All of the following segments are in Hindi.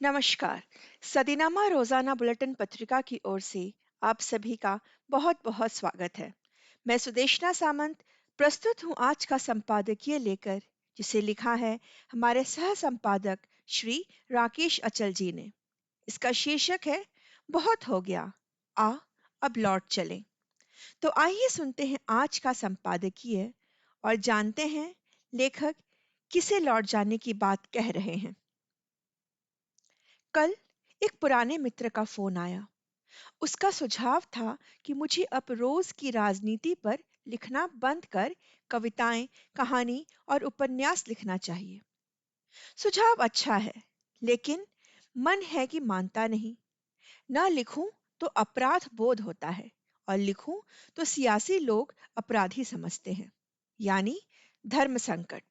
नमस्कार। सदीनामा रोजाना बुलेटिन पत्रिका की ओर से आप सभी का बहुत बहुत स्वागत है। मैं सुदेशना सामंत प्रस्तुत हूँ आज का संपादकीय लेकर, जिसे लिखा है हमारे सह संपादक श्री राकेश अचल जी ने। इसका शीर्षक है बहुत हो गया, आ अब लौट चलें। तो आइए सुनते हैं आज का संपादकीय और जानते हैं लेखक किसे लौट जाने की बात कह रहे हैं। कल एक पुराने मित्र का फोन आया। उसका सुझाव था कि मुझे अब रोज की राजनीति पर लिखना बंद कर कविताएं, कहानी और उपन्यास लिखना चाहिए। सुझाव अच्छा है, लेकिन मन है कि मानता नहीं। ना लिखूं तो अपराध बोध होता है, और लिखूं तो सियासी लोग अपराधी समझते हैं। यानी धर्म संकट।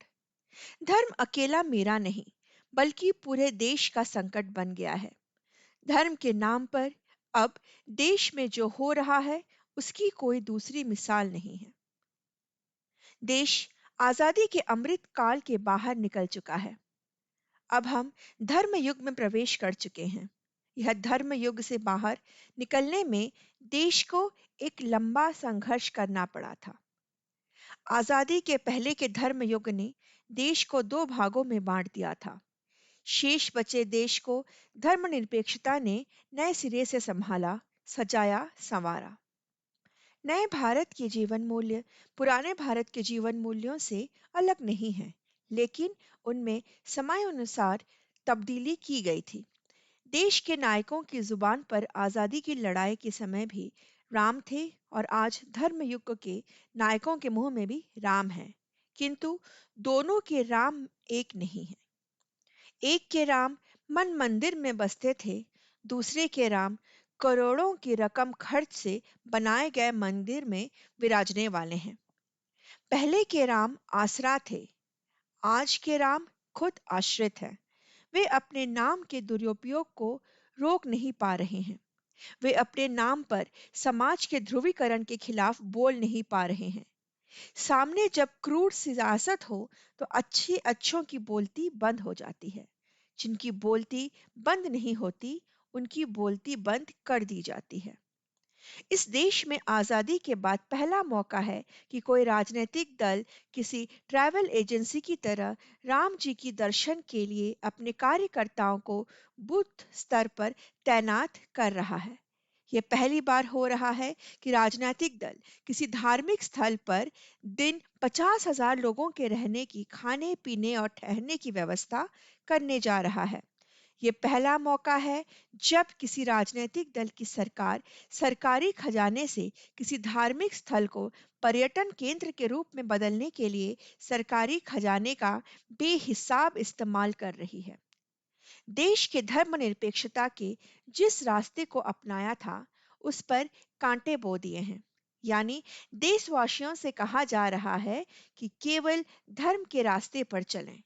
धर्म अकेला मेरा नहीं, बल्कि पूरे देश का संकट बन गया है। धर्म के नाम पर अब देश में जो हो रहा है, उसकी कोई दूसरी मिसाल नहीं है। देश आजादी के अमृत काल के बाहर निकल चुका है। अब हम धर्म युग में प्रवेश कर चुके हैं। यह धर्म युग से बाहर निकलने में देश को एक लंबा संघर्ष करना पड़ा था। आजादी के पहले के धर्म युग ने देश को दो भागों में बांट दिया था। शेष बचे देश को धर्मनिरपेक्षता ने नए सिरे से संभाला, सजाया, संवारा। नए भारत के जीवन मूल्य पुराने भारत के जीवन मूल्यों से अलग नहीं हैं, लेकिन उनमें समयानुसार तब्दीली की गई थी। देश के नायकों की जुबान पर आजादी की लड़ाई के समय भी राम थे, और आज धर्म युग के नायकों के मुंह में भी राम है। किंतु दोनों के राम एक नहीं है। एक के राम मन मंदिर में बसते थे, दूसरे के राम करोड़ों की रकम खर्च से बनाए गए मंदिर में विराजने वाले हैं। पहले के राम आसरा थे, आज के राम खुद आश्रित हैं। वे अपने नाम के दुरुपयोग को रोक नहीं पा रहे हैं। वे अपने नाम पर समाज के ध्रुवीकरण के खिलाफ बोल नहीं पा रहे हैं। सामने जब क्रूर सियासत हो, तो अच्छे अच्छों की बोलती बंद हो जाती है। जिनकी बोलती बंद नहीं होती, उनकी बोलती बंद कर दी जाती है। इस देश में आजादी के बाद पहला मौका है कि कोई राजनीतिक दल किसी ट्रैवल एजेंसी की तरह राम जी की दर्शन के लिए अपने कार्यकर्ताओं को बूथ स्तर पर तैनात कर रहा है। यह पहली बार हो रहा है कि राजनीतिक दल किसी धार्मिक स्थल पर दिन 50,000 लोगों के रहने की, खाने पीने और ठहरने की व्यवस्था करने जा रहा है। ये पहला मौका है जब किसी राजनीतिक दल की सरकार सरकारी खजाने से किसी धार्मिक स्थल को पर्यटन केंद्र के रूप में बदलने के लिए सरकारी खजाने का बेहिसाब इस्तेमाल कर रही है। देश के धर्मनिरपेक्षता के जिस रास्ते को अपनाया था, उस पर कांटे बो दिए हैं। यानी देशवासियों से कहा जा रहा है कि केवल धर्म के रास्ते पर चलें।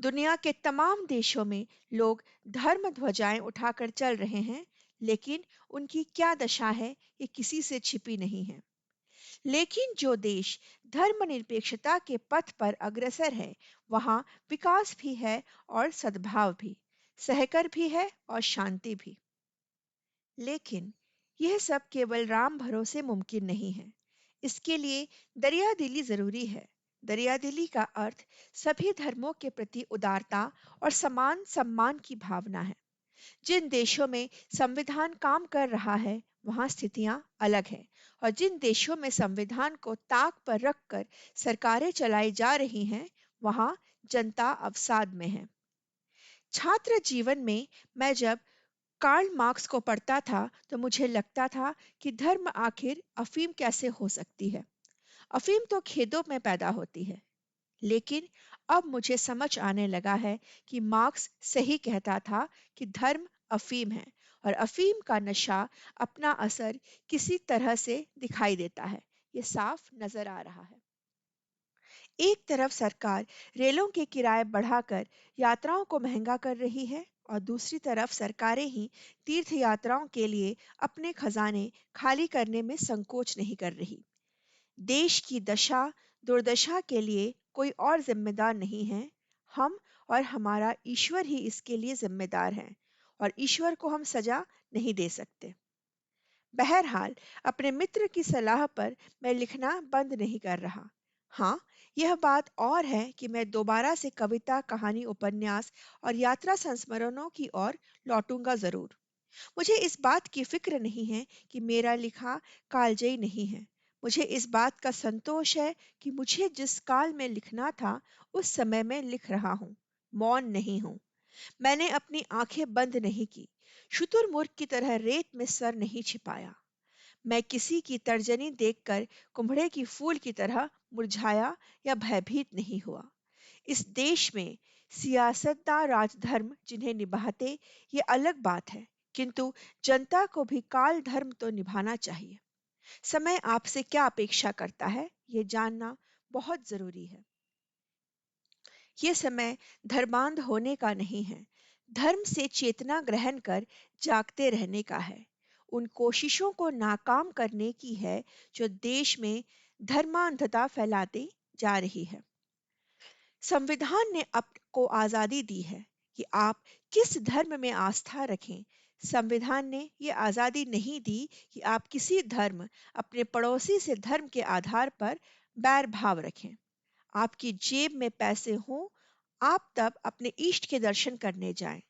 दुनिया के तमाम देशों में लोग धर्म ध्वजाएं उठाकर चल रहे हैं, लेकिन उनकी क्या दशा है, ये किसी से छिपी नहीं है। लेकिन जो देश धर्मनिरपेक्षता के पथ पर अग्रसर है, वहां विकास भी है और सद्भाव भी, सहकर भी है और शांति भी। लेकिन यह सब केवल राम भरोसे मुमकिन नहीं है। इसके लिए दरियादिली जरूरी है। दरियादिली का अर्थ सभी धर्मों के प्रति उदारता और समान सम्मान की भावना है। जिन देशों में संविधान काम कर रहा है, वहां स्थितियां अलग हैं, और जिन देशों में संविधान को ताक पर रखकर सरकारें चलाई जा रही हैं, वहां जनता अवसाद में है। छात्र जीवन में मैं जब कार्ल मार्क्स को पढ़ता था, तो मुझे लगता था कि धर्म आखिर अफीम कैसे हो सकती है। अफीम तो खेतों में पैदा होती है। लेकिन अब मुझे समझ आने लगा है कि मार्क्स सही कहता था कि धर्म अफीम है, और अफीम का नशा अपना असर किसी तरह से दिखाई देता है। ये साफ नजर आ रहा है। एक तरफ सरकार रेलों के किराए बढ़ाकर यात्राओं को महंगा कर रही है, और दूसरी तरफ सरकारें ही तीर्थ यात्राओं के लिए अपने खजाने खाली करने में संकोच नहीं कर रही। देश की दशा दुर्दशा के लिए कोई और जिम्मेदार नहीं है, हम और हमारा ईश्वर ही इसके लिए जिम्मेदार हैं और ईश्वर को हम सजा नहीं दे सकते। बहरहाल, अपने मित्र की सलाह पर मैं लिखना बंद नहीं कर रहा। हाँ, यह बात और है कि मैं दोबारा से कविता, कहानी, उपन्यास और यात्रा संस्मरणों की ओर लौटूंगा जरूर। मुझे इस बात की फिक्र नहीं है कि मेरा लिखा कालजयी नहीं है। मुझे इस बात का संतोष है कि मुझे जिस काल में लिखना था उस समय में लिख रहा हूँ। मौन नहीं हूँ। मैंने अपनी आंखें बंद नहीं की, शुतुरमुर्ग की तरह रेत में सर नहीं छिपाया। मैं किसी की तर्जनी देखकर कुम्भड़े की फूल की तरह मुरझाया या भयभीत नहीं हुआ। इस देश में सियासतदान राजधर्म जिन्हें निभाते, ये अलग बात है, किंतु जनता को भी काल धर्म तो निभाना चाहिए। समय आपसे क्या अपेक्षा करता है, ये जानना बहुत जरूरी है। ये समय धर्मांध होने का नहीं है, धर्म से चेतना ग्रहण कर जागते रहने का है। उन कोशिशों को नाकाम करने की है जो देश में धर्मांधता फैलाते जा रही है। संविधान ने आपको आजादी दी है कि आप किस धर्म में आस्था रखें। संविधान ने ये आजादी नहीं दी कि आप किसी धर्म, अपने पड़ोसी से धर्म के आधार पर बैर भाव रखें। आपकी जेब में पैसे हों, आप तब अपने इष्ट के दर्शन करने जाएं।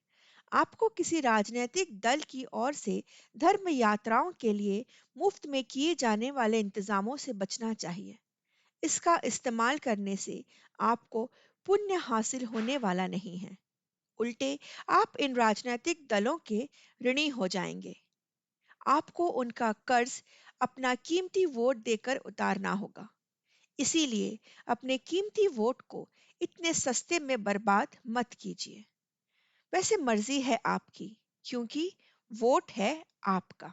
आपको किसी राजनीतिक दल की ओर से धर्म यात्राओं के लिए मुफ्त में किए जाने वाले इंतजामों से बचना चाहिए। इसका इस्तेमाल करने से आपको पुण्य हासिल होने वाला नहीं है। उल्टे आप इन राजनीतिक दलों के ऋणी हो जाएंगे। आपको उनका कर्ज अपना कीमती वोट देकर उतारना होगा। इसीलिए अपने कीमती वोट को इतने सस्ते में बर्बाद मत कीजिए। वैसे मर्जी है आपकी, क्योंकि वोट है आपका।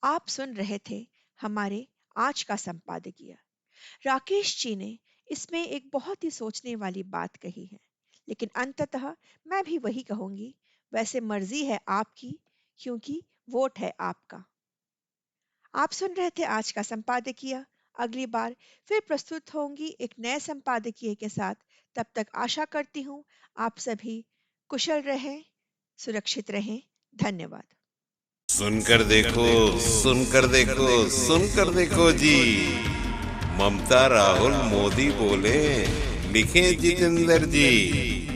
आप सुन रहे थे हमारे आज का संपादकीय। राकेश जी ने इसमें एक बहुत ही सोचने वाली बात कही है, लेकिन अंततः मैं भी वही कहूंगी, वैसे मर्जी है आपकी, क्योंकि वोट है आपका। आप सुन रहे थे आज का संपादकीय। अगली बार फिर प्रस्तुत होंगी एक नए संपादकीय के साथ। तब तक आशा करती हूँ आप सभी कुशल रहें, सुरक्षित रहें। धन्यवाद। सुनकर देखो, सुनकर देखो, सुनकर देखो जी। ममता राहुल मोदी बोले, लिखे जितेंद्र जी।